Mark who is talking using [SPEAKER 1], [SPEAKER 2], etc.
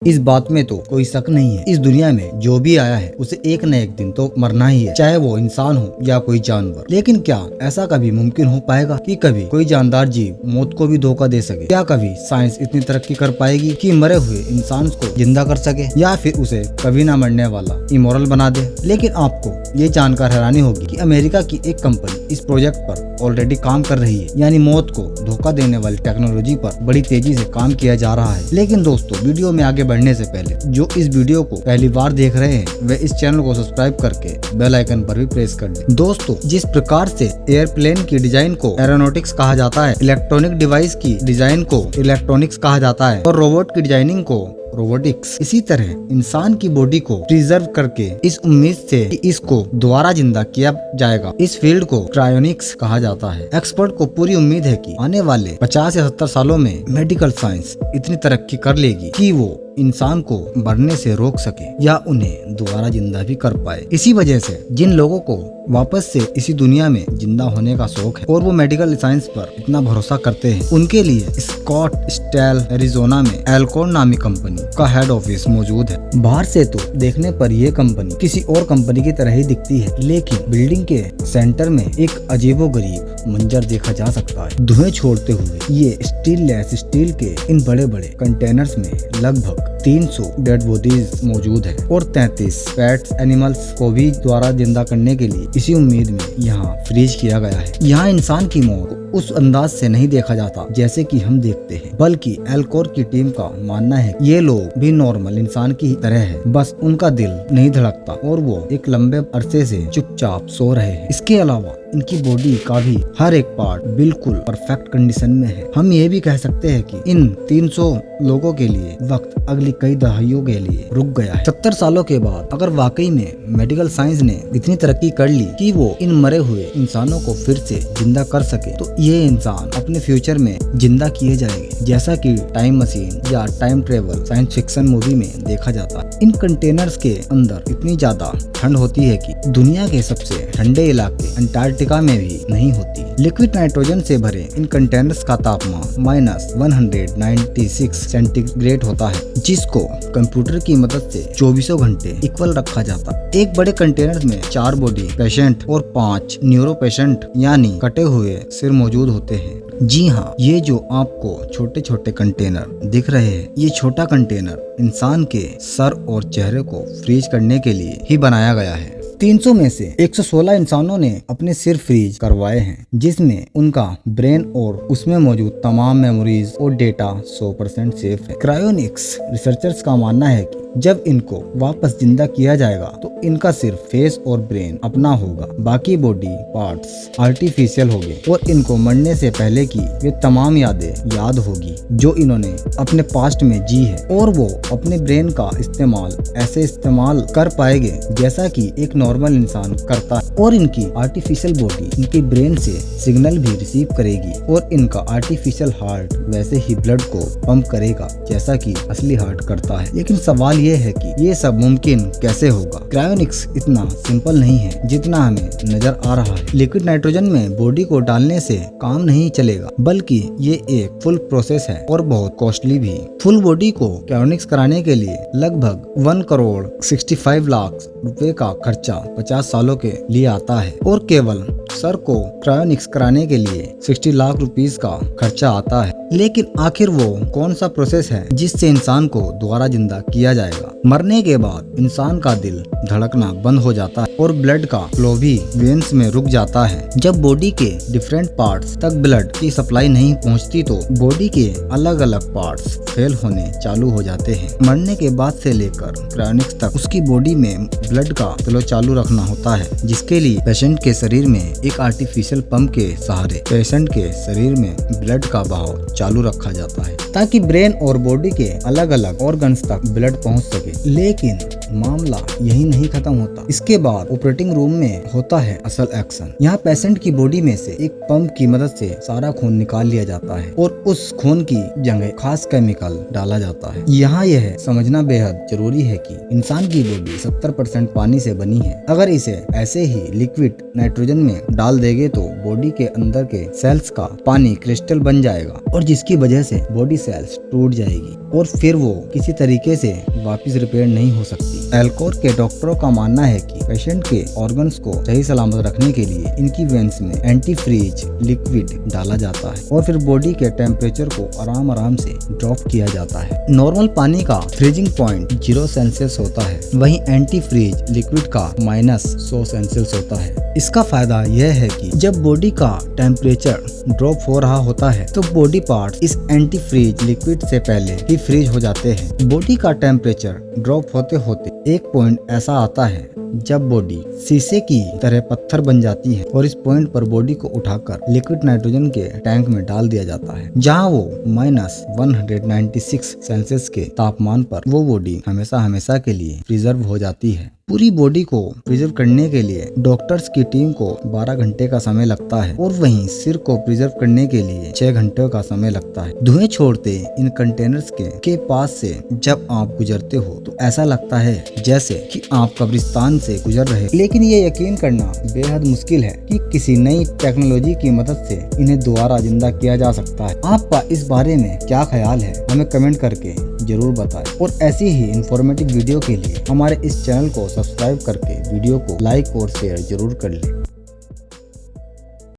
[SPEAKER 1] इस बात में तो कोई शक नहीं है। इस दुनिया में जो भी आया है उसे एक न एक दिन तो मरना ही है, चाहे वो इंसान हो या कोई जानवर। लेकिन क्या ऐसा कभी मुमकिन हो पाएगा कि कभी कोई जानदार जीव मौत को भी धोखा दे सके? क्या कभी साइंस इतनी तरक्की कर पाएगी कि मरे हुए इंसान को जिंदा कर सके, या फिर उसे कभी ना मरने वाला इमोरल बना दे? लेकिन आपको ये जानकर हैरानी होगी कि अमेरिका की एक कंपनी इस प्रोजेक्ट पर ऑलरेडी काम कर रही है, यानी मौत को धोखा देने वाली टेक्नोलॉजी पर बड़ी तेजी से काम किया जा रहा है। लेकिन दोस्तों, वीडियो में आगे बढ़ने से पहले जो इस वीडियो को पहली बार देख रहे हैं वे इस चैनल को सब्सक्राइब करके बेल आइकन पर भी प्रेस कर दें। दोस्तों, जिस प्रकार से एयरप्लेन की डिजाइन को एरोनॉटिक्स कहा जाता है, इलेक्ट्रॉनिक डिवाइस की डिजाइन को इलेक्ट्रॉनिक्स कहा जाता है और रोबोट की डिजाइनिंग को रोबोटिक्स, इसी तरह इंसान की बॉडी को प्रिजर्व करके इस उम्मीद से कि इसको दोबारा जिंदा किया जाएगा, इस फील्ड को क्रायोनिक्स कहा जाता है। एक्सपर्ट को पूरी उम्मीद है कि आने वाले 50 या 70 सालों में मेडिकल साइंस इतनी तरक्की कर लेगी कि वो इंसान को मरने से रोक सके या उन्हें दोबारा जिंदा भी कर पाए। इसी वजह से जिन लोगों को वापस से इसी दुनिया में जिंदा होने का शौक है और वो मेडिकल साइंस पर इतना भरोसा करते हैं, उनके लिए स्कॉट स्टेल एरिजोना में एल्कोन नामी कंपनी का हेड ऑफिस मौजूद है। बाहर से तो देखने पर यह कंपनी किसी और कंपनी की तरह ही दिखती है, लेकिन बिल्डिंग के सेंटर में एक अजीबोगरीब मंजर देखा जा सकता है। धुएं छोड़ते हुए ये स्टेनलेस स्टील के इन बड़े बड़े कंटेनर्स में लगभग 300 डेड बॉडीज मौजूद है और 33 पेट्स एनिमल्स को भी दोबारा जिंदा करने के लिए इसी उम्मीद में यहाँ फ्रीज किया गया है। यहाँ इंसान की मौत उस अंदाज से नहीं देखा जाता जैसे कि हम देखते हैं, बल्कि एल्कोर की टीम का मानना है कि ये लोग भी नॉर्मल इंसान की तरह है, बस उनका दिल नहीं धड़कता और वो एक लंबे अरसे से चुपचाप सो रहे हैं। इसके अलावा इनकी बॉडी का भी हर एक पार्ट बिल्कुल परफेक्ट कंडीशन में है। हम ये भी कह सकते हैं कि इन 300 लोगों के लिए वक्त अगली कई दहाइयों के लिए रुक गया है। 70 सालों के बाद अगर वाकई में मेडिकल साइंस ने इतनी तरक्की कर ली कि वो इन मरे हुए इंसानों को फिर से जिंदा कर सके, तो ये इंसान अपने फ्यूचर में जिंदा किए जाएंगे, जैसा कि टाइम मशीन या time travel science fiction movie में देखा जाता है। इन कंटेनर्स के अंदर इतनी ज्यादा ठंड होती है कि दुनिया के सबसे ठंडे इलाके अंटार्कटिका में भी नहीं होती। लिक्विड नाइट्रोजन से भरे इन कंटेनर्स का तापमान -196 सेंटीग्रेड होता है, जिसको कंप्यूटर की मदद से 24 घंटे इक्वल रखा जाता है। एक बड़े कंटेनर में 4 बॉडी पेशेंट और 5 न्यूरो पेशेंट यानी कटे हुए सिर मौजूद होते हैं। जी हाँ, ये जो आपको छोटे छोटे कंटेनर दिख रहे हैं, ये छोटा कंटेनर इंसान के सर और चेहरे को फ्रीज करने के लिए ही बनाया गया है। 300 में से 116 इंसानों ने अपने सिर फ्रीज करवाए हैं, जिसमें उनका ब्रेन और उसमें मौजूद तमाम मेमोरीज और डेटा 100% सेफ है। क्रायोनिक्स रिसर्चर्स का मानना है कि जब इनको वापस जिंदा किया जाएगा तो इनका सिर्फ फेस और ब्रेन अपना होगा, बाकी बॉडी पार्ट्स आर्टिफिशियल होंगे और इनको मरने से पहले की वे तमाम यादें याद होगी जो इन्होंने अपने पास्ट में जी है, और वो अपने ब्रेन का इस्तेमाल ऐसे इस्तेमाल कर पाएंगे जैसा कि एक नॉर्मल इंसान करता है, और इनकी आर्टिफिशियल बॉडी इनके ब्रेन से सिग्नल भी रिसीव करेगी और इनका आर्टिफिशियल हार्ट वैसे ही ब्लड को पंप करेगा जैसा कि असली हार्ट करता है। लेकिन सवाल ये है कि ये सब मुमकिन कैसे होगा? क्रायोनिक्स इतना सिंपल नहीं है जितना हमें नजर आ रहा है। लिक्विड नाइट्रोजन में बॉडी को डालने से काम नहीं चलेगा, बल्कि ये एक फुल प्रोसेस है और बहुत कॉस्टली भी। फुल बॉडी को क्रायोनिक्स कराने के लिए लगभग 1 करोड़ 65 लाख रुपए का खर्चा 50 सालों के लिए आता है, और केवल सर को क्रायोनिक्स कराने के लिए 60 लाख रुपीस का खर्चा आता है। लेकिन आखिर वो कौन सा प्रोसेस है जिससे इंसान को दोबारा जिंदा किया जाएगा? मरने के बाद इंसान का दिल धड़कना बंद हो जाता है और ब्लड का फ्लो भी वेन्स में रुक जाता है। जब बॉडी के डिफरेंट पार्ट्स तक ब्लड की सप्लाई नहीं पहुंचती तो बॉडी के अलग अलग पार्ट्स फेल होने चालू हो जाते हैं। मरने के बाद से लेकर क्रायोनिक्स तक उसकी बॉडी में ब्लड का फ्लो चालू रखना होता है, जिसके लिए पेशेंट के शरीर में एक आर्टिफिशियल पंप के सहारे पेशेंट के शरीर में ब्लड का बहाव चालू रखा जाता है ताकि ब्रेन और बॉडी के अलग अलग ऑर्गन्स तक ब्लड पहुंच सके। लेकिन मामला यही नहीं खत्म होता। इसके बाद ऑपरेटिंग रूम में होता है असल एक्शन। यहाँ पेशेंट की बॉडी में से एक पंप की मदद से सारा खून निकाल लिया जाता है और उस खून की जगह खास केमिकल डाला जाता है। यहाँ यह समझना बेहद जरूरी है कि इंसान की बॉडी 70% पानी से बनी है। अगर इसे ऐसे ही लिक्विड नाइट्रोजन में डाल देंगे तो बॉडी के अंदर के सेल्स का पानी क्रिस्टल बन जाएगा और जिसकी वजह से बॉडी सेल्स टूट जाएगी और फिर वो किसी तरीके से वापस रिपेयर नहीं हो सकती। एल्कोर के डॉक्टरों का मानना है कि पेशेंट के ऑर्गन्स को सही सलामत रखने के लिए इनकी वेंस में एंटी फ्रीज लिक्विड डाला जाता है और फिर बॉडी के टेम्परेचर को आराम से ड्रॉप किया जाता है। नॉर्मल पानी का फ्रीजिंग पॉइंट 0 सेल्सियस होता है, वहीं एंटी फ्रीज लिक्विड का -100 सेल्सियस होता है। इसका फायदा यह है कि जब बॉडी का टेम्परेचर ड्रॉप हो रहा होता है तो बॉडी पार्ट्स इस एंटी फ्रीज लिक्विड से पहले ही फ्रीज हो जाते हैं। बॉडी का टेम्परेचर ड्रॉप होते होते एक पॉइंट ऐसा आता है जब बॉडी शीशे की तरह पत्थर बन जाती है और इस पॉइंट पर बॉडी को उठाकर लिक्विड नाइट्रोजन के टैंक में डाल दिया जाता है, जहां वो -196 सेल्सियस के तापमान पर वो बॉडी हमेशा के लिए प्रिजर्व हो जाती है। पूरी बॉडी को प्रिजर्व करने के लिए डॉक्टर्स की टीम को 12 घंटे का समय लगता है और वहीं सिर को प्रिजर्व करने के लिए 6 घंटे का समय लगता है। धुएं छोड़ते इन कंटेनर्स के पास से जब आप गुजरते हो तो ऐसा लगता है जैसे कि आप कब्रिस्तान से गुजर रहे। लेकिन ये यकीन करना बेहद मुश्किल है कि किसी नई टेक्नोलॉजी की मदद से इन्हें दोबारा जिंदा किया जा सकता है। आपका इस बारे में क्या ख्याल है, हमें कमेंट करके जरूर बताएं और ऐसी ही इंफॉर्मेटिव वीडियो के लिए हमारे इस चैनल को सब्सक्राइब करके वीडियो को लाइक और शेयर जरूर कर लें।